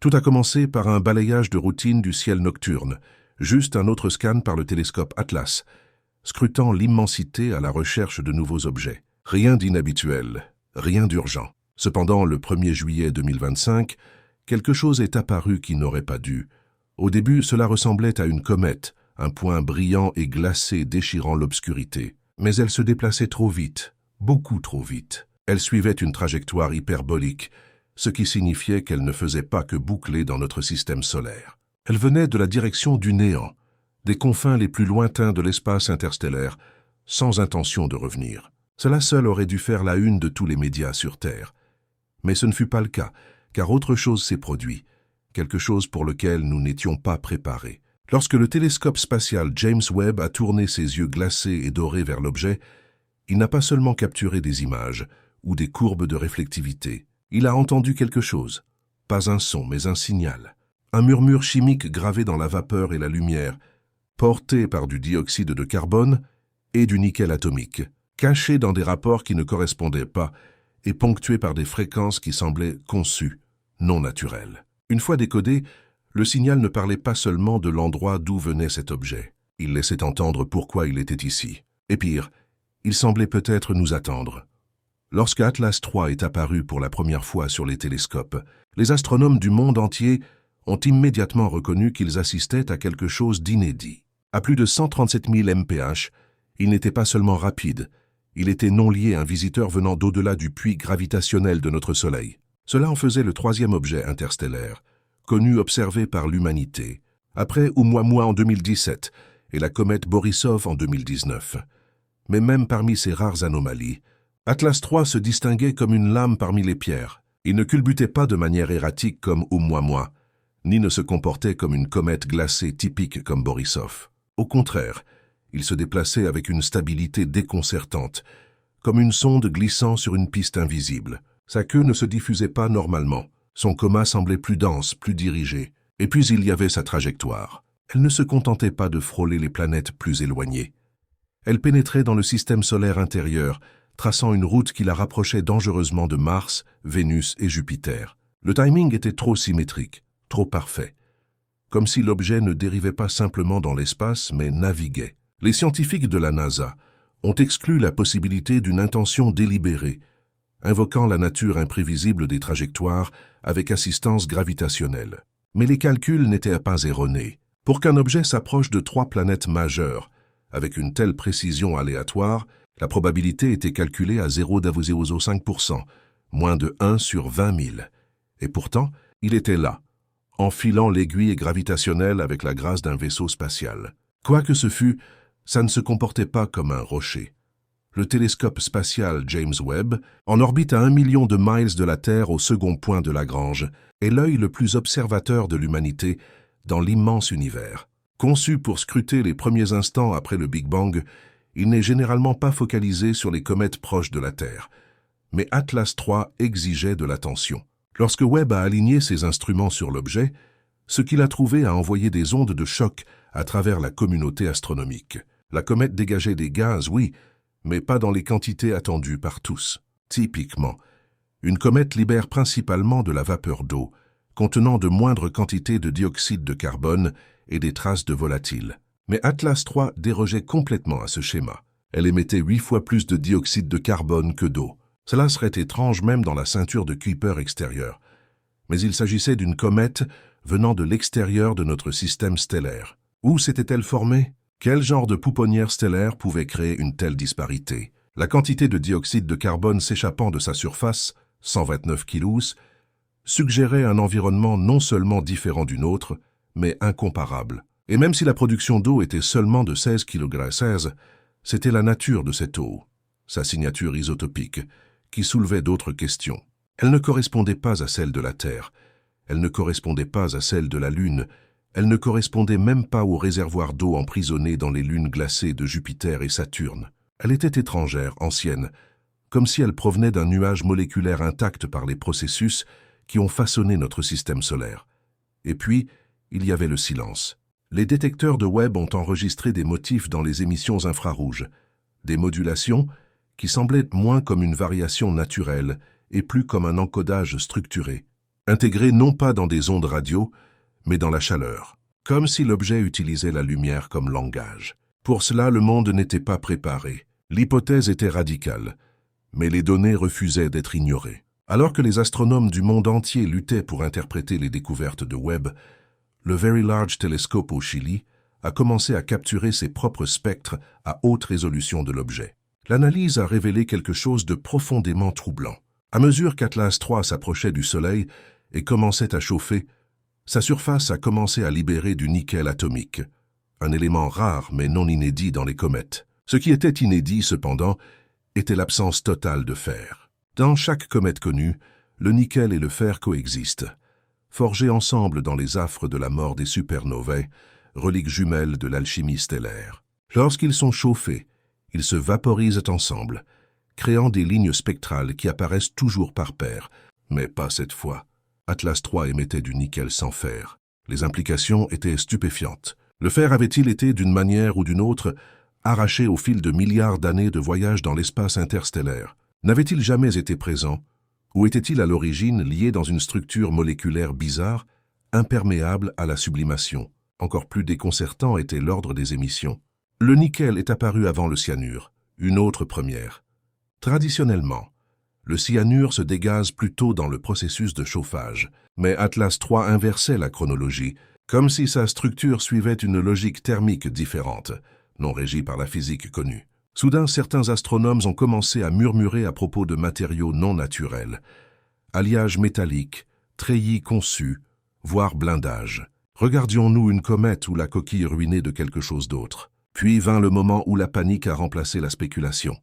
Tout a commencé par un balayage de routine du ciel nocturne, juste un autre scan par le télescope Atlas, scrutant l'immensité à la recherche de nouveaux objets. Rien d'inhabituel, rien d'urgent. Cependant, le 1er juillet 2025, quelque chose est apparu qui n'aurait pas dû. Au début, cela ressemblait à une comète, un point brillant et glacé déchirant l'obscurité. Mais elle se déplaçait trop vite, beaucoup trop vite. Elle suivait une trajectoire hyperbolique, ce qui signifiait qu'elle ne faisait pas que boucler dans notre système solaire. Elle venait de la direction du néant, des confins les plus lointains de l'espace interstellaire, sans intention de revenir. Cela seul aurait dû faire la une de tous les médias sur Terre. Mais ce ne fut pas le cas, car autre chose s'est produit, quelque chose pour lequel nous n'étions pas préparés. Lorsque le télescope spatial James Webb a tourné ses yeux glacés et dorés vers l'objet, il n'a pas seulement capturé des images ou des courbes de réflectivité. Il a entendu quelque chose, pas un son, mais un signal. Un murmure chimique gravé dans la vapeur et la lumière, porté par du dioxyde de carbone et du nickel atomique, caché dans des rapports qui ne correspondaient pas et ponctué par des fréquences qui semblaient conçues, non naturelles. Une fois décodé, le signal ne parlait pas seulement de l'endroit d'où venait cet objet. Il laissait entendre pourquoi il était ici. Et pire, il semblait peut-être nous attendre. Lorsque Atlas III est apparu pour la première fois sur les télescopes, les astronomes du monde entier ont immédiatement reconnu qu'ils assistaient à quelque chose d'inédit. À plus de 137 000 mph, il n'était pas seulement rapide, il était non lié à un visiteur venant d'au-delà du puits gravitationnel de notre Soleil. Cela en faisait le troisième objet interstellaire, connu observé par l'humanité, après Oumuamua en 2017 et la comète Borisov en 2019. Mais même parmi ces rares anomalies, Atlas III se distinguait comme une lame parmi les pierres. Il ne culbutait pas de manière erratique comme Oumuamua, ni ne se comportait comme une comète glacée typique comme Borisov. Au contraire, il se déplaçait avec une stabilité déconcertante, comme une sonde glissant sur une piste invisible. Sa queue ne se diffusait pas normalement. Son coma semblait plus dense, plus dirigé. Et puis il y avait sa trajectoire. Elle ne se contentait pas de frôler les planètes plus éloignées. Elle pénétrait dans le système solaire intérieur, traçant une route qui la rapprochait dangereusement de Mars, Vénus et Jupiter. Le timing était trop symétrique, trop parfait. Comme si l'objet ne dérivait pas simplement dans l'espace, mais naviguait. Les scientifiques de la NASA ont exclu la possibilité d'une intention délibérée, invoquant la nature imprévisible des trajectoires avec assistance gravitationnelle. Mais les calculs n'étaient pas erronés. Pour qu'un objet s'approche de 3 planètes majeures, avec une telle précision aléatoire, la probabilité était calculée à 0,005%, moins de 1 sur 20 000. Et pourtant, il était là, enfilant l'aiguille gravitationnelle avec la grâce d'un vaisseau spatial. Quoi que ce fût, ça ne se comportait pas comme un rocher. Le télescope spatial James Webb, en orbite à 1 million de miles de la Terre au second point de Lagrange, est l'œil le plus observateur de l'humanité dans l'immense univers. Conçu pour scruter les premiers instants après le Big Bang, il n'est généralement pas focalisé sur les comètes proches de la Terre. Mais Atlas III exigeait de l'attention. Lorsque Webb a aligné ses instruments sur l'objet, ce qu'il a trouvé a envoyé des ondes de choc à travers la communauté astronomique. La comète dégageait des gaz, oui, mais pas dans les quantités attendues par tous. Typiquement, une comète libère principalement de la vapeur d'eau, contenant de moindres quantités de dioxyde de carbone et des traces de volatiles. Mais Atlas III dérogeait complètement à ce schéma. Elle émettait 8 fois plus de dioxyde de carbone que d'eau. Cela serait étrange même dans la ceinture de Kuiper extérieure. Mais il s'agissait d'une comète venant de l'extérieur de notre système stellaire. Où s'était-elle formée? Quel genre de pouponnière stellaire pouvait créer une telle disparité? La quantité de dioxyde de carbone s'échappant de sa surface, 129 kg, suggérait un environnement non seulement différent du nôtre, mais incomparable. Et même si la production d'eau était seulement de 16 kg/16, c'était la nature de cette eau, sa signature isotopique, qui soulevait d'autres questions. Elle ne correspondait pas à celle de la Terre, elle ne correspondait pas à celle de la Lune, elle ne correspondait même pas aux réservoirs d'eau emprisonnés dans les lunes glacées de Jupiter et Saturne. Elle était étrangère, ancienne, comme si elle provenait d'un nuage moléculaire intact par les processus qui ont façonné notre système solaire. Et puis, il y avait le silence. Les détecteurs de Webb ont enregistré des motifs dans les émissions infrarouges, des modulations qui semblaient moins comme une variation naturelle et plus comme un encodage structuré. intégrés non pas dans des ondes radio, mais dans la chaleur, comme si l'objet utilisait la lumière comme langage. Pour cela, le monde n'était pas préparé. L'hypothèse était radicale, mais les données refusaient d'être ignorées. Alors que les astronomes du monde entier luttaient pour interpréter les découvertes de Webb, le Very Large Telescope au Chili a commencé à capturer ses propres spectres à haute résolution de l'objet. L'analyse a révélé quelque chose de profondément troublant. À mesure qu'Atlas III s'approchait du Soleil et commençait à chauffer, sa surface a commencé à libérer du nickel atomique, un élément rare mais non inédit dans les comètes. Ce qui était inédit, cependant, était l'absence totale de fer. Dans chaque comète connue, le nickel et le fer coexistent, forgés ensemble dans les affres de la mort des supernovae, reliques jumelles de l'alchimie stellaire. Lorsqu'ils sont chauffés, ils se vaporisent ensemble, créant des lignes spectrales qui apparaissent toujours par paires, mais pas cette fois. Atlas III émettait du nickel sans fer. Les implications étaient stupéfiantes. Le fer avait-il été, d'une manière ou d'une autre, arraché au fil de milliards d'années de voyages dans l'espace interstellaire? N'avait-il jamais été présent? Ou était-il à l'origine lié dans une structure moléculaire bizarre, imperméable à la sublimation? Encore plus déconcertant était l'ordre des émissions. Le nickel est apparu avant le cyanure, une autre première. Traditionnellement, le cyanure se dégaze plus tôt dans le processus de chauffage, mais Atlas III inversait la chronologie, comme si sa structure suivait une logique thermique différente, non régie par la physique connue. Soudain, certains astronomes ont commencé à murmurer à propos de matériaux non naturels, alliages métalliques, treillis conçus, voire blindage. Regardions-nous une comète ou la coquille ruinée de quelque chose d'autre? Puis vint le moment où la panique a remplacé la spéculation.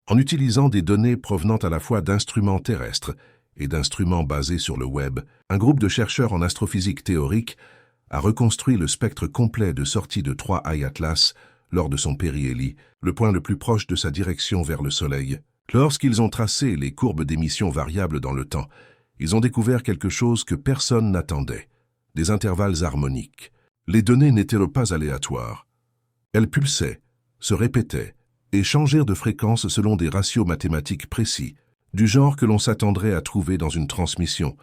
En utilisant des données provenant à la fois d'instruments terrestres et d'instruments basés sur le web, un groupe de chercheurs en astrophysique théorique a reconstruit le spectre complet de sortie de 3I Atlas lors de son périhélie, le point le plus proche de sa direction vers le Soleil. Lorsqu'ils ont tracé les courbes d'émission variables dans le temps, ils ont découvert quelque chose que personne n'attendait, des intervalles harmoniques. Les données n'étaient pas aléatoires. Elles pulsaient, se répétaient et changèrent de fréquence selon des ratios mathématiques précis, du genre que l'on s'attendrait à trouver dans une transmission,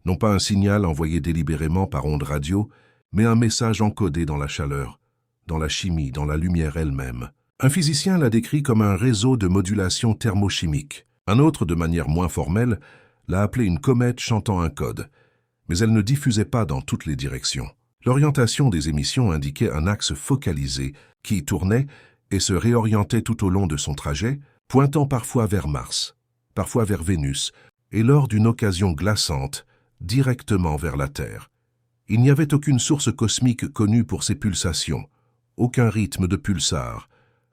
non pas un signal envoyé délibérément par onde radio, mais un message encodé dans la chaleur, dans la chimie, dans la lumière elle-même. Un physicien l'a décrit comme un réseau de modulation thermochimique. Un autre, de manière moins formelle, l'a appelé une comète chantant un code, mais elle ne diffusait pas dans toutes les directions. L'orientation des émissions indiquait un axe focalisé qui tournait et se réorientait tout au long de son trajet, pointant parfois vers Mars, parfois vers Vénus, et lors d'une occasion glaçante, directement vers la Terre. Il n'y avait aucune source cosmique connue pour ces pulsations, aucun rythme de pulsar,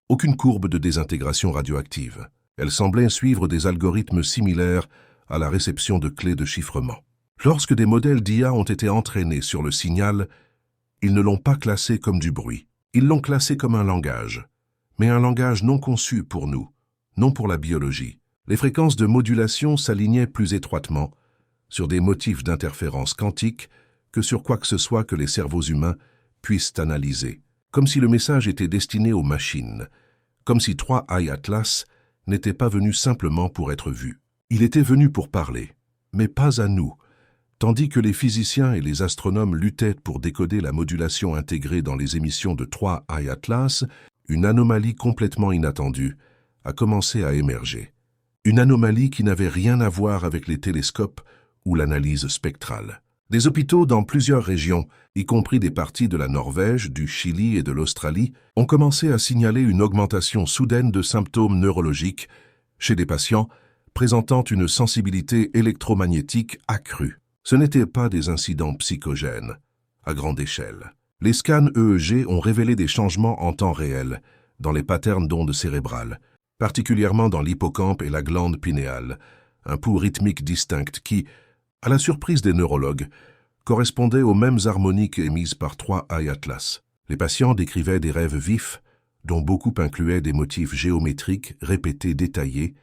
aucune courbe de désintégration radioactive. Elles semblaient suivre des algorithmes similaires à la réception de clés de chiffrement. Lorsque des modèles d'IA ont été entraînés sur le signal, ils ne l'ont pas classé comme du bruit. Ils l'ont classé comme un langage, mais un langage non conçu pour nous, non pour la biologie. Les fréquences de modulation s'alignaient plus étroitement sur des motifs d'interférence quantique que sur quoi que ce soit que les cerveaux humains puissent analyser, comme si le message était destiné aux machines, comme si 3I Atlas n'était pas venu simplement pour être vu. Il était venu pour parler, mais pas à nous, tandis que les physiciens et les astronomes luttaient pour décoder la modulation intégrée dans les émissions de 3I Atlas, une anomalie complètement inattendue a commencé à émerger. Une anomalie qui n'avait rien à voir avec les télescopes ou l'analyse spectrale. Des hôpitaux dans plusieurs régions, y compris des parties de la Norvège, du Chili et de l'Australie, ont commencé à signaler une augmentation soudaine de symptômes neurologiques chez des patients présentant une sensibilité électromagnétique accrue. Ce n'étaient pas des incidents psychogènes, à grande échelle. Les scans EEG ont révélé des changements en temps réel dans les patterns d'ondes cérébrales, particulièrement dans l'hippocampe et la glande pinéale, un pouls rythmique distinct qui, à la surprise des neurologues, correspondait aux mêmes harmoniques émises par 3I Atlas. Les patients décrivaient des rêves vifs, dont beaucoup incluaient des motifs géométriques répétés détaillés,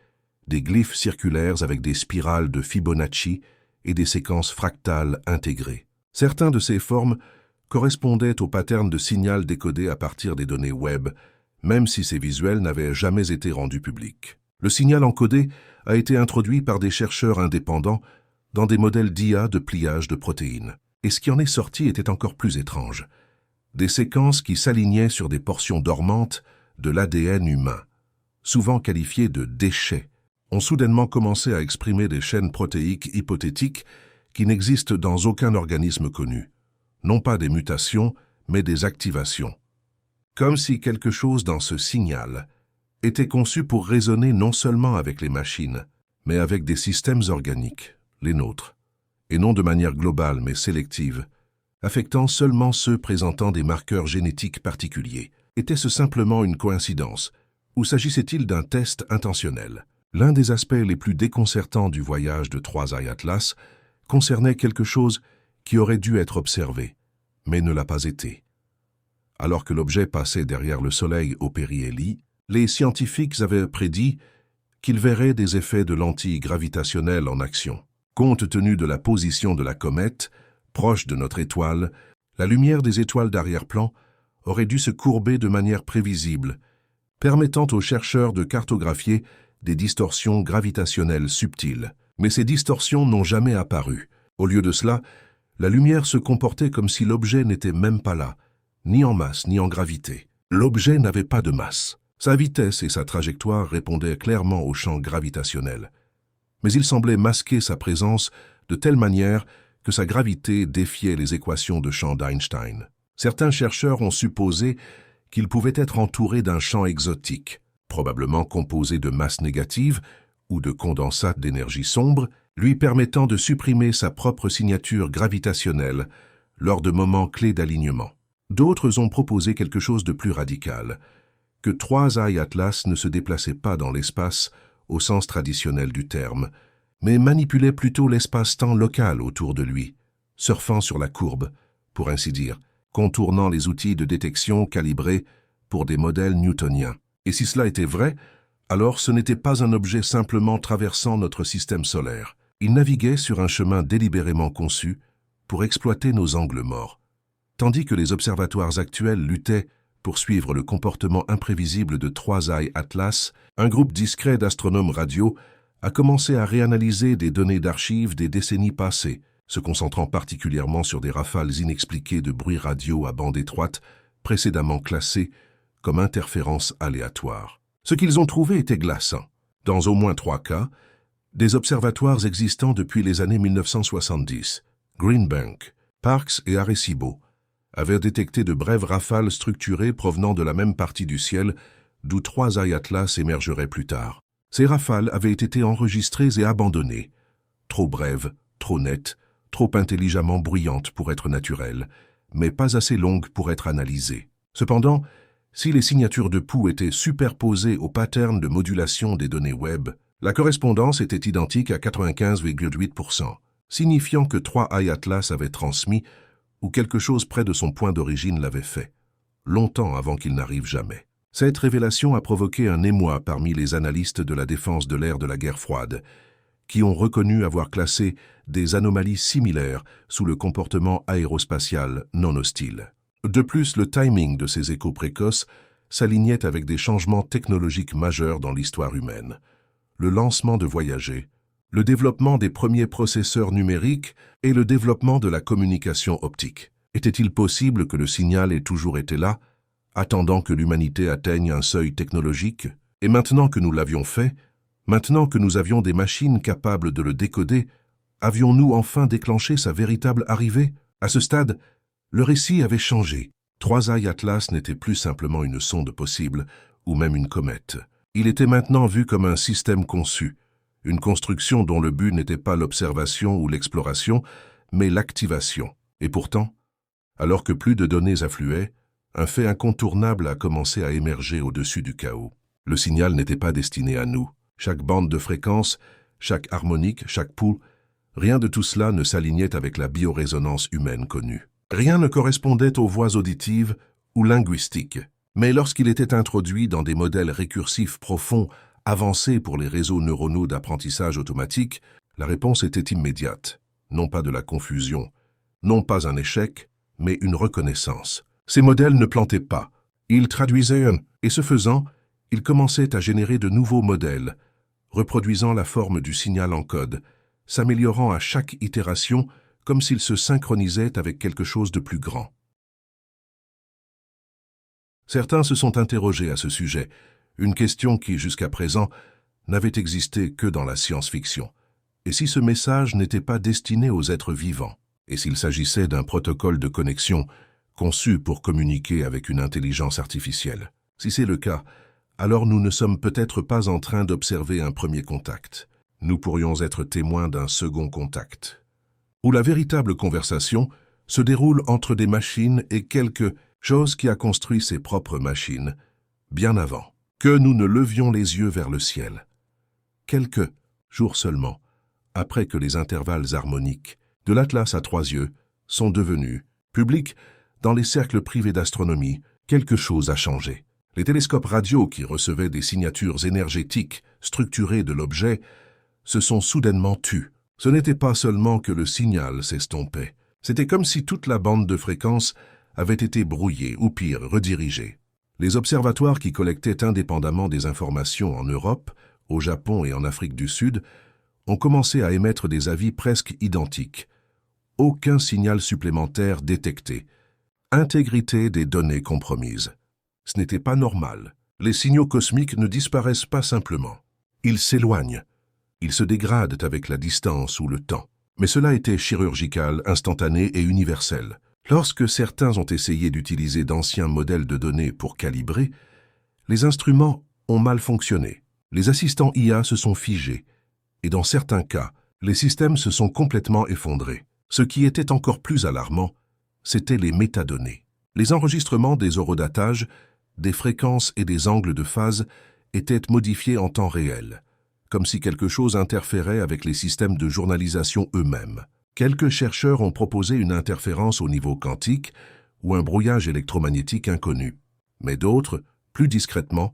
des glyphes circulaires avec des spirales de Fibonacci et des séquences fractales intégrées. Certains de ces formes correspondaient aux patterns de signal décodés à partir des données web, même si ces visuels n'avaient jamais été rendus publics. Le signal encodé a été introduit par des chercheurs indépendants dans des modèles d'IA de pliage de protéines. Et ce qui en est sorti était encore plus étrange. Des séquences qui s'alignaient sur des portions dormantes de l'ADN humain, souvent qualifiées de déchets, ont soudainement commencé à exprimer des chaînes protéiques hypothétiques qui n'existent dans aucun organisme connu. Non pas des mutations, mais des activations. Comme si quelque chose dans ce signal était conçu pour raisonner non seulement avec les machines, mais avec des systèmes organiques, les nôtres, et non de manière globale mais sélective, affectant seulement ceux présentant des marqueurs génétiques particuliers. Était-ce simplement une coïncidence, ou s'agissait-il d'un test intentionnel? L'un des aspects les plus déconcertants du voyage de 3i Atlas concernait quelque chose qui aurait dû être observé, mais ne l'a pas été. Alors que l'objet passait derrière le Soleil au périhélie, les scientifiques avaient prédit qu'ils verraient des effets de lentilles gravitationnelles en action. Compte tenu de la position de la comète, proche de notre étoile, la lumière des étoiles d'arrière-plan aurait dû se courber de manière prévisible, permettant aux chercheurs de cartographier des distorsions gravitationnelles subtiles. Mais ces distorsions n'ont jamais apparu. Au lieu de cela, la lumière se comportait comme si l'objet n'était même pas là, ni en masse ni en gravité. L'objet n'avait pas de masse. Sa vitesse et sa trajectoire répondaient clairement au champ gravitationnel. Mais il semblait masquer sa présence de telle manière que sa gravité défiait les équations de champ d'Einstein. Certains chercheurs ont supposé qu'il pouvait être entouré d'un champ exotique, probablement composé de masse négative ou de condensat d'énergie sombre, lui permettant de supprimer sa propre signature gravitationnelle lors de moments clés d'alignement. D'autres ont proposé quelque chose de plus radical, que 3i Atlas ne se déplaçait pas dans l'espace au sens traditionnel du terme, mais manipulait plutôt l'espace-temps local autour de lui, surfant sur la courbe, pour ainsi dire, contournant les outils de détection calibrés pour des modèles newtoniens. Et si cela était vrai, alors ce n'était pas un objet simplement traversant notre système solaire. Il naviguait sur un chemin délibérément conçu pour exploiter nos angles morts. Tandis que les observatoires actuels luttaient pour suivre le comportement imprévisible de 3i Atlas, un groupe discret d'astronomes radio a commencé à réanalyser des données d'archives des décennies passées, se concentrant particulièrement sur des rafales inexpliquées de bruit radio à bande étroite, précédemment classées comme interférences aléatoires. Ce qu'ils ont trouvé était glaçant. Dans au moins 3 cas, des observatoires existants depuis les années 1970, Green Bank, Parkes et Arecibo, avaient détecté de brèves rafales structurées provenant de la même partie du ciel d'où 3i Atlas émergerait plus tard. Ces rafales avaient été enregistrées et abandonnées, trop brèves, trop nettes, trop intelligemment bruyantes pour être naturelles, mais pas assez longues pour être analysées. Cependant, si les signatures de pouls étaient superposées au pattern de modulation des données web, la correspondance était identique à 95,8%, signifiant que 3i Atlas avait transmis ou quelque chose près de son point d'origine l'avait fait, longtemps avant qu'il n'arrive jamais. Cette révélation a provoqué un émoi parmi les analystes de la défense de l'ère de la guerre froide, qui ont reconnu avoir classé des anomalies similaires sous le comportement aérospatial non hostile. De plus, le timing de ces échos précoces s'alignait avec des changements technologiques majeurs dans l'histoire humaine. Le lancement de Voyager, le développement des premiers processeurs numériques et le développement de la communication optique. Était-il possible que le signal ait toujours été là, attendant que l'humanité atteigne un seuil technologique? Et maintenant que nous l'avions fait, maintenant que nous avions des machines capables de le décoder, avions-nous enfin déclenché sa véritable arrivée? À ce stade, le récit avait changé. 3i Atlas n'était plus simplement une sonde possible, ou même une comète. Il était maintenant vu comme un système conçu, une construction dont le but n'était pas l'observation ou l'exploration, mais l'activation. Et pourtant, alors que plus de données affluaient, un fait incontournable a commencé à émerger au-dessus du chaos. Le signal n'était pas destiné à nous. Chaque bande de fréquence, chaque harmonique, chaque pouls, rien de tout cela ne s'alignait avec la biorésonance humaine connue. Rien ne correspondait aux voix auditives ou linguistiques. Mais lorsqu'il était introduit dans des modèles récursifs profonds, avancés pour les réseaux neuronaux d'apprentissage automatique, la réponse était immédiate. Non pas de la confusion, non pas un échec, mais une reconnaissance. Ces modèles ne plantaient pas. Ils traduisaient et ce faisant, ils commençaient à générer de nouveaux modèles, reproduisant la forme du signal en code, s'améliorant à chaque itération comme s'il se synchronisait avec quelque chose de plus grand. Certains se sont interrogés à ce sujet, une question qui, jusqu'à présent, n'avait existé que dans la science-fiction. Et si ce message n'était pas destiné aux êtres vivants? Et s'il s'agissait d'un protocole de connexion conçu pour communiquer avec une intelligence artificielle? Si c'est le cas, alors nous ne sommes peut-être pas en train d'observer un premier contact. Nous pourrions être témoins d'un second contact, où la véritable conversation se déroule entre des machines et quelque chose qui a construit ses propres machines, bien avant que nous ne levions les yeux vers le ciel. Quelques jours seulement, après que les intervalles harmoniques de l'Atlas à 3 yeux sont devenus publics dans les cercles privés d'astronomie, quelque chose a changé. Les télescopes radio qui recevaient des signatures énergétiques structurées de l'objet se sont soudainement tus. Ce n'était pas seulement que le signal s'estompait, c'était comme si toute la bande de fréquences avait été brouillée ou pire, redirigée. Les observatoires qui collectaient indépendamment des informations en Europe, au Japon et en Afrique du Sud ont commencé à émettre des avis presque identiques. Aucun signal supplémentaire détecté. Intégrité des données compromises. Ce n'était pas normal. Les signaux cosmiques ne disparaissent pas simplement. Ils s'éloignent. Ils se dégradent avec la distance ou le temps. Mais cela était chirurgical, instantané et universel. Lorsque certains ont essayé d'utiliser d'anciens modèles de données pour calibrer, les instruments ont mal fonctionné. Les assistants IA se sont figés. Et dans certains cas, les systèmes se sont complètement effondrés. Ce qui était encore plus alarmant, c'étaient les métadonnées. Les enregistrements des horodatages, des fréquences et des angles de phase étaient modifiés en temps réel, comme si quelque chose interférait avec les systèmes de journalisation eux-mêmes. Quelques chercheurs ont proposé une interférence au niveau quantique ou un brouillage électromagnétique inconnu. Mais d'autres, plus discrètement,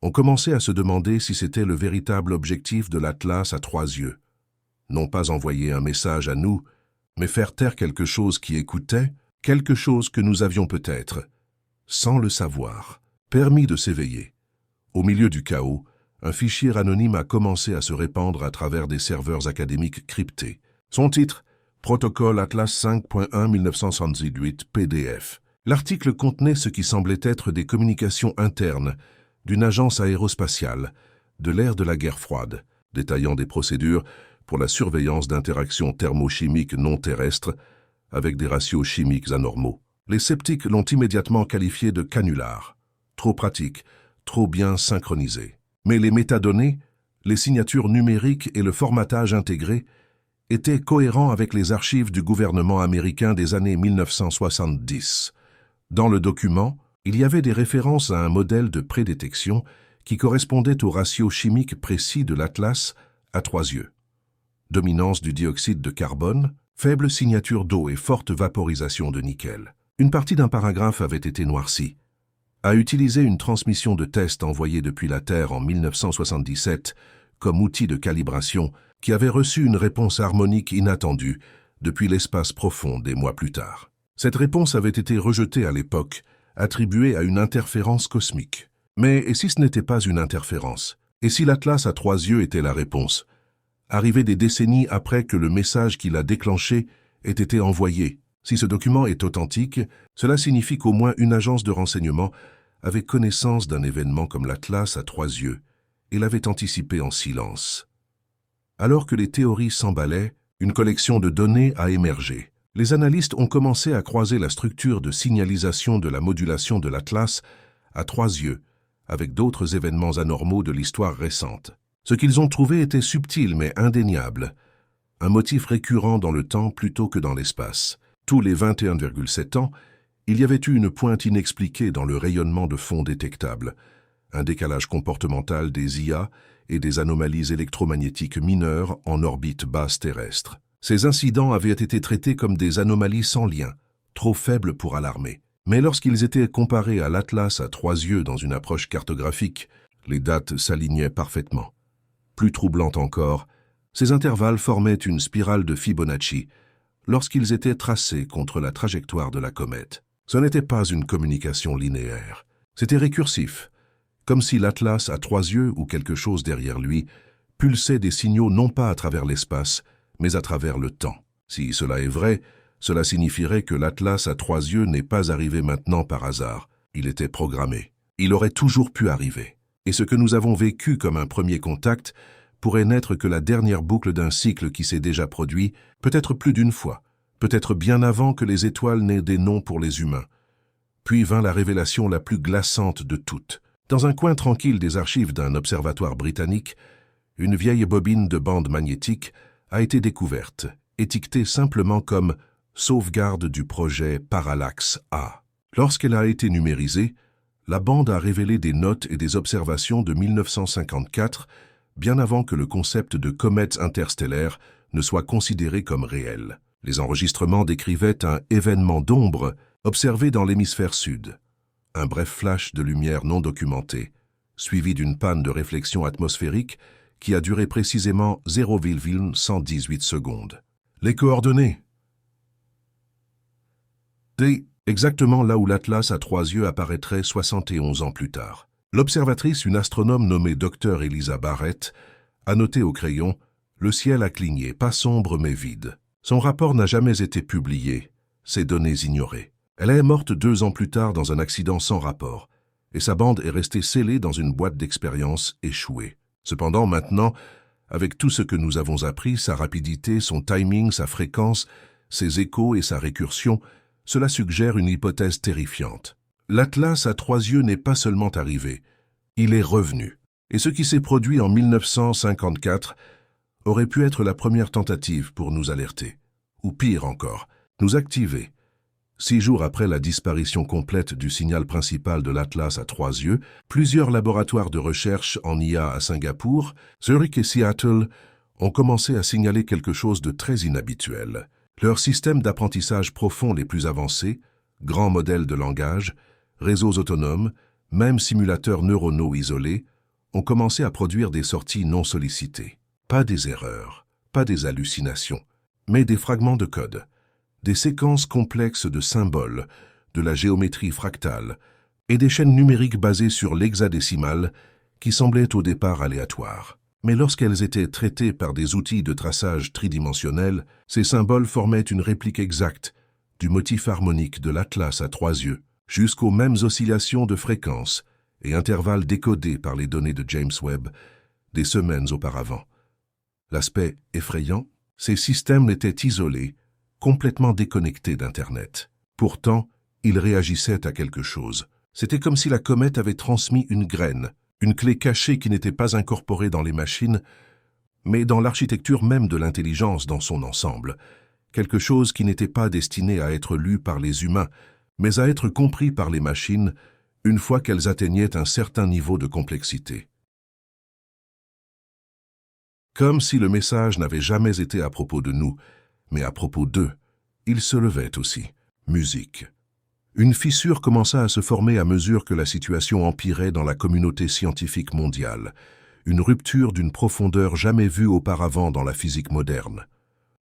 ont commencé à se demander si c'était le véritable objectif de l'Atlas à 3 yeux. Non pas envoyer un message à nous, mais faire taire quelque chose qui écoutait, quelque chose que nous avions peut-être, sans le savoir, permis de s'éveiller. Au milieu du chaos, un fichier anonyme a commencé à se répandre à travers des serveurs académiques cryptés. Son titre, Protocole Atlas 5.1 1978 PDF. L'article contenait ce qui semblait être des communications internes d'une agence aérospatiale de l'ère de la guerre froide, détaillant des procédures pour la surveillance d'interactions thermochimiques non terrestres avec des ratios chimiques anormaux. Les sceptiques l'ont immédiatement qualifié de canular, trop pratique, trop bien synchronisé. Mais les métadonnées, les signatures numériques et le formatage intégré étaient cohérents avec les archives du gouvernement américain des années 1970. Dans le document, il y avait des références à un modèle de prédétection qui correspondait au ratio chimique précis de l'Atlas à 3 yeux. Dominance du dioxyde de carbone, faible signature d'eau et forte vaporisation de nickel. Une partie d'un paragraphe avait été noircie. A utilisé une transmission de test envoyée depuis la Terre en 1977 comme outil de calibration qui avait reçu une réponse harmonique inattendue depuis l'espace profond des mois plus tard. Cette réponse avait été rejetée à l'époque, attribuée à une interférence cosmique. Mais et si ce n'était pas une interférence? Et si l'Atlas à 3 yeux était la réponse? Arrivé des décennies après que le message qui l'a déclenché ait été envoyé. Si ce document est authentique, cela signifie qu'au moins une agence de renseignement avait connaissance d'un événement comme l'Atlas à 3 yeux et l'avait anticipé en silence. Alors que les théories s'emballaient, une collection de données a émergé. Les analystes ont commencé à croiser la structure de signalisation de la modulation de l'Atlas à 3 yeux avec d'autres événements anormaux de l'histoire récente. Ce qu'ils ont trouvé était subtil mais indéniable, un motif récurrent dans le temps plutôt que dans l'espace. Tous les 21,7 ans, il y avait eu une pointe inexpliquée dans le rayonnement de fond détectable, un décalage comportemental des IA et des anomalies électromagnétiques mineures en orbite basse terrestre. Ces incidents avaient été traités comme des anomalies sans lien, trop faibles pour alarmer. Mais lorsqu'ils étaient comparés à l'Atlas à 3 yeux dans une approche cartographique, les dates s'alignaient parfaitement. Plus troublante encore, ces intervalles formaient une spirale de Fibonacci lorsqu'ils étaient tracés contre la trajectoire de la comète. Ce n'était pas une communication linéaire, c'était récursif, comme si l'Atlas à 3 yeux ou quelque chose derrière lui pulsait des signaux non pas à travers l'espace, mais à travers le temps. Si cela est vrai, cela signifierait que l'Atlas à 3 yeux n'est pas arrivé maintenant par hasard. Il était programmé. Il aurait toujours pu arriver. Et ce que nous avons vécu comme un premier contact pourrait n'être que la dernière boucle d'un cycle qui s'est déjà produit, peut-être plus d'une fois, peut-être bien avant que les étoiles n'aient des noms pour les humains. Puis vint la révélation la plus glaçante de toutes. Dans un coin tranquille des archives d'un observatoire britannique, une vieille bobine de bande magnétique a été découverte, étiquetée simplement comme « sauvegarde du projet Parallax A ». Lorsqu'elle a été numérisée, la bande a révélé des notes et des observations de 1954, bien avant que le concept de comètes interstellaires ne soit considéré comme réel. Les enregistrements décrivaient un événement d'ombre observé dans l'hémisphère sud. Un bref flash de lumière non documenté, suivi d'une panne de réflexion atmosphérique qui a duré précisément 0,118 secondes. Les coordonnées. Exactement là où l'Atlas à 3 yeux apparaîtrait 71 ans plus tard. L'observatrice, une astronome nommée Dr. Eliza Barrett, a noté au crayon « Le ciel a cligné, pas sombre mais vide ». Son rapport n'a jamais été publié, ses données ignorées. Elle est morte 2 ans plus tard dans un accident sans rapport, et sa bande est restée scellée dans une boîte d'expérience échouée. Cependant, maintenant, avec tout ce que nous avons appris, sa rapidité, son timing, sa fréquence, ses échos et sa récursion, cela suggère une hypothèse terrifiante. L'Atlas à 3 yeux n'est pas seulement arrivé, il est revenu. Et ce qui s'est produit en 1954 aurait pu être la première tentative pour nous alerter. Ou pire encore, nous activer. 6 jours après la disparition complète du signal principal de l'Atlas à 3 yeux, plusieurs laboratoires de recherche en IA à Singapour, Zurich et Seattle ont commencé à signaler quelque chose de très inhabituel. Leurs systèmes d'apprentissage profond les plus avancés, grands modèles de langage, réseaux autonomes, même simulateurs neuronaux isolés, ont commencé à produire des sorties non sollicitées. Pas des erreurs, pas des hallucinations, mais des fragments de code, des séquences complexes de symboles, de la géométrie fractale et des chaînes numériques basées sur l'hexadécimal qui semblaient au départ aléatoires. Mais lorsqu'elles étaient traitées par des outils de traçage tridimensionnels, ces symboles formaient une réplique exacte du motif harmonique de l'Atlas à 3 yeux, jusqu'aux mêmes oscillations de fréquence et intervalles décodés par les données de James Webb des semaines auparavant. L'aspect effrayant, ces systèmes étaient isolés, complètement déconnectés d'Internet. Pourtant, ils réagissaient à quelque chose. C'était comme si la comète avait transmis une graine, une clé cachée qui n'était pas incorporée dans les machines, mais dans l'architecture même de l'intelligence dans son ensemble, quelque chose qui n'était pas destiné à être lu par les humains, mais à être compris par les machines une fois qu'elles atteignaient un certain niveau de complexité. Comme si le message n'avait jamais été à propos de nous, mais à propos d'eux, il se levait aussi. Musique. Une fissure commença à se former à mesure que la situation empirait dans la communauté scientifique mondiale, une rupture d'une profondeur jamais vue auparavant dans la physique moderne.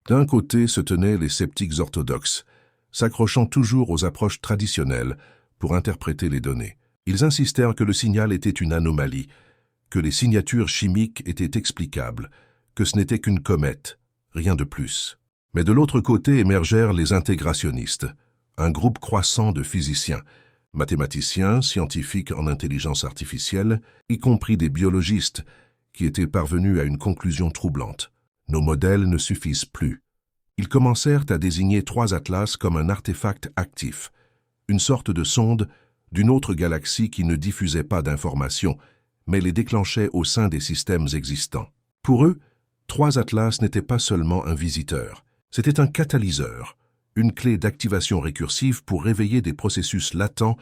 D'un côté se tenaient les sceptiques orthodoxes, s'accrochant toujours aux approches traditionnelles pour interpréter les données. Ils insistèrent que le signal était une anomalie, que les signatures chimiques étaient explicables, que ce n'était qu'une comète, rien de plus. Mais de l'autre côté émergèrent les intégrationnistes, un groupe croissant de physiciens, mathématiciens, scientifiques en intelligence artificielle, y compris des biologistes, qui étaient parvenus à une conclusion troublante. Nos modèles ne suffisent plus. Ils commencèrent à désigner 3 atlas comme un artefact actif, une sorte de sonde d'une autre galaxie qui ne diffusait pas d'informations, mais les déclenchait au sein des systèmes existants. Pour eux, 3 atlas n'étaient pas seulement un visiteur, c'était un catalyseur, une clé d'activation récursive pour réveiller des processus latents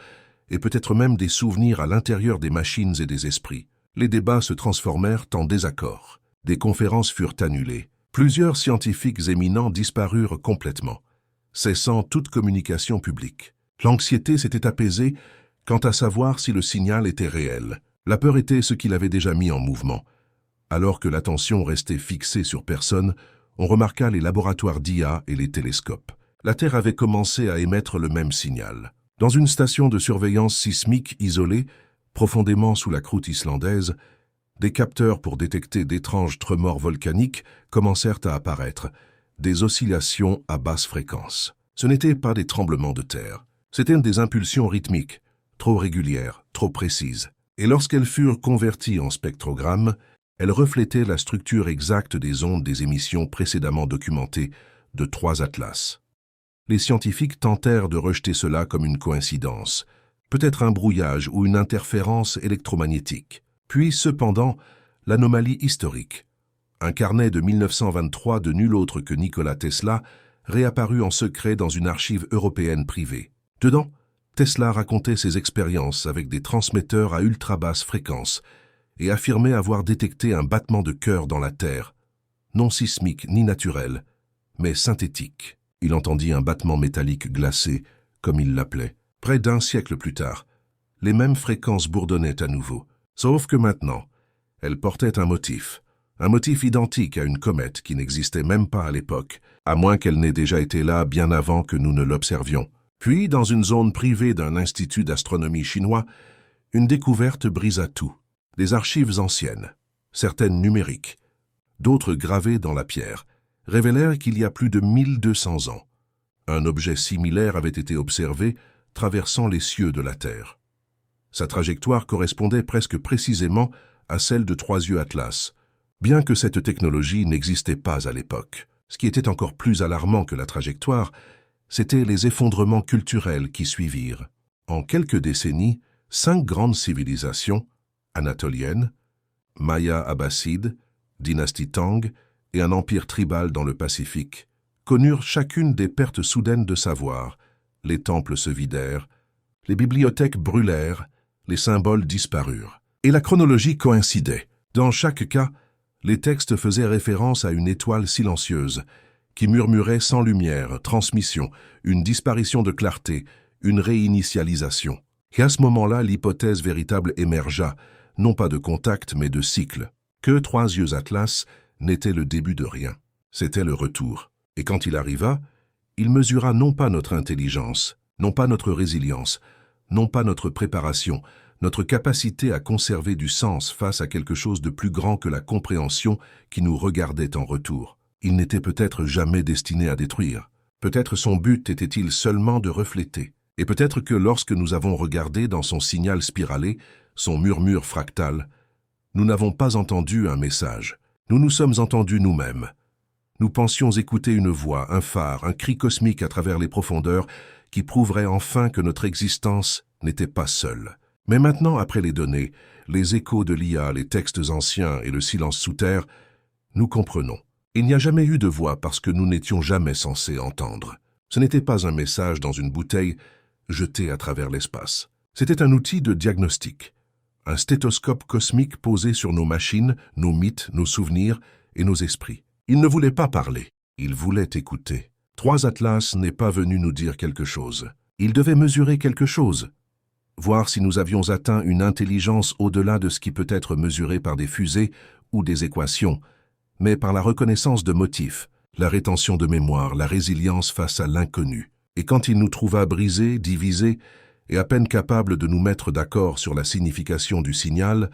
et peut-être même des souvenirs à l'intérieur des machines et des esprits. Les débats se transformèrent en désaccords. Des conférences furent annulées. Plusieurs scientifiques éminents disparurent complètement, cessant toute communication publique. L'anxiété s'était apaisée quant à savoir si le signal était réel. La peur était ce qui l'avait déjà mis en mouvement. Alors que l'attention restait fixée sur personne, on remarqua les laboratoires d'IA et les télescopes. La Terre avait commencé à émettre le même signal. Dans une station de surveillance sismique isolée, profondément sous la croûte islandaise, Des capteurs pour détecter d'étranges tremors volcaniques commencèrent à apparaître, des oscillations à basse fréquence. Ce n'étaient pas des tremblements de terre, c'étaient des impulsions rythmiques, trop régulières, trop précises. Et lorsqu'elles furent converties en spectrogrammes, elles reflétaient la structure exacte des ondes des émissions précédemment documentées de 3 atlas. Les scientifiques tentèrent de rejeter cela comme une coïncidence, peut-être un brouillage ou une interférence électromagnétique. Puis, cependant, l'anomalie historique. Un carnet de 1923 de nul autre que Nikola Tesla réapparut en secret dans une archive européenne privée. Dedans, Tesla racontait ses expériences avec des transmetteurs à ultra basse fréquence et affirmait avoir détecté un battement de cœur dans la Terre, non sismique ni naturel, mais synthétique. Il entendit un battement métallique glacé, comme il l'appelait. Près d'un siècle plus tard, les mêmes fréquences bourdonnaient à nouveau, sauf que maintenant, elles portaient un motif identique à une comète qui n'existait même pas à l'époque, à moins qu'elle n'ait déjà été là bien avant que nous ne l'observions. Puis, dans une zone privée d'un institut d'astronomie chinois, une découverte brisa tout. Des archives anciennes, certaines numériques, d'autres gravées dans la pierre, révélèrent qu'il y a plus de 1200 ans, un objet similaire avait été observé traversant les cieux de la Terre. Sa trajectoire correspondait presque précisément à celle de 3 yeux Atlas, bien que cette technologie n'existait pas à l'époque. Ce qui était encore plus alarmant que la trajectoire, c'étaient les effondrements culturels qui suivirent. En quelques décennies, 5 grandes civilisations, anatoliennes, Maya abbassides, dynastie Tang et un empire tribal dans le Pacifique, connurent chacune des pertes soudaines de savoir. Les temples se vidèrent, les bibliothèques brûlèrent, les symboles disparurent. Et la chronologie coïncidait. Dans chaque cas, les textes faisaient référence à une étoile silencieuse, qui murmurait sans lumière, transmission, une disparition de clarté, une réinitialisation. Et à ce moment-là, l'hypothèse véritable émergea, non pas de contact, mais de cycle. Que 3 yeux Atlas n'était le début de rien. C'était le retour. Et quand il arriva, il mesura non pas notre intelligence, non pas notre résilience, non pas notre préparation, notre capacité à conserver du sens face à quelque chose de plus grand que la compréhension qui nous regardait en retour. Il n'était peut-être jamais destiné à détruire. Peut-être son but était-il seulement de refléter. Et peut-être que lorsque nous avons regardé dans son signal spiralé, son murmure fractal, nous n'avons pas entendu un message. Nous nous sommes entendus nous-mêmes. Nous pensions écouter une voix, un phare, un cri cosmique à travers les profondeurs qui prouverait enfin que notre existence n'était pas seule. Mais maintenant, après les données, les échos de l'IA, les textes anciens et le silence sous terre, nous comprenons. Il n'y a jamais eu de voix parce que nous n'étions jamais censés entendre. Ce n'était pas un message dans une bouteille jeté à travers l'espace. C'était un outil de diagnostic, un stéthoscope cosmique posé sur nos machines, nos mythes, nos souvenirs et nos esprits. Il ne voulait pas parler, il voulait écouter. 3 Atlas n'est pas venu nous dire quelque chose. Il devait mesurer quelque chose, voir si nous avions atteint une intelligence au-delà de ce qui peut être mesuré par des fusées ou des équations, mais par la reconnaissance de motifs, la rétention de mémoire, la résilience face à l'inconnu. Et quand il nous trouva brisés, divisés, et à peine capables de nous mettre d'accord sur la signification du signal,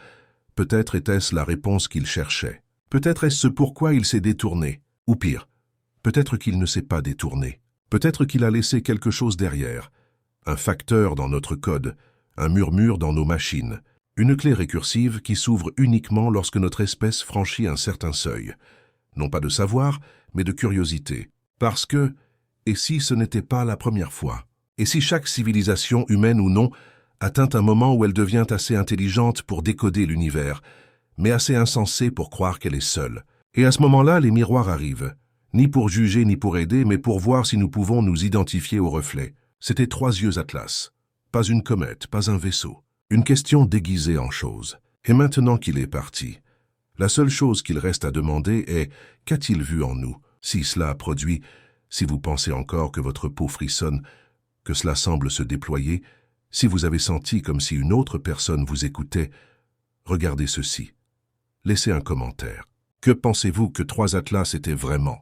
peut-être était-ce la réponse qu'il cherchait. Peut-être est-ce pourquoi il s'est détourné. Ou pire, peut-être qu'il ne s'est pas détourné. Peut-être qu'il a laissé quelque chose derrière. Un facteur dans notre code, un murmure dans nos machines, une clé récursive qui s'ouvre uniquement lorsque notre espèce franchit un certain seuil. Non pas de savoir, mais de curiosité. Parce que, et si ce n'était pas la première fois? Et si chaque civilisation, humaine ou non, atteint un moment où elle devient assez intelligente pour décoder l'univers, mais assez insensée pour croire qu'elle est seule? Et à ce moment-là, les miroirs arrivent, ni pour juger ni pour aider, mais pour voir si nous pouvons nous identifier au reflet. C'était 3 yeux Atlas, pas une comète, pas un vaisseau. Une question déguisée en chose. Et maintenant qu'il est parti, la seule chose qu'il reste à demander est « qu'a-t-il vu en nous ?» Si cela a produit, si vous pensez encore que votre peau frissonne, que cela semble se déployer, si vous avez senti comme si une autre personne vous écoutait, regardez ceci. Laissez un commentaire. Que pensez-vous que 3 Atlas étaient vraiment ?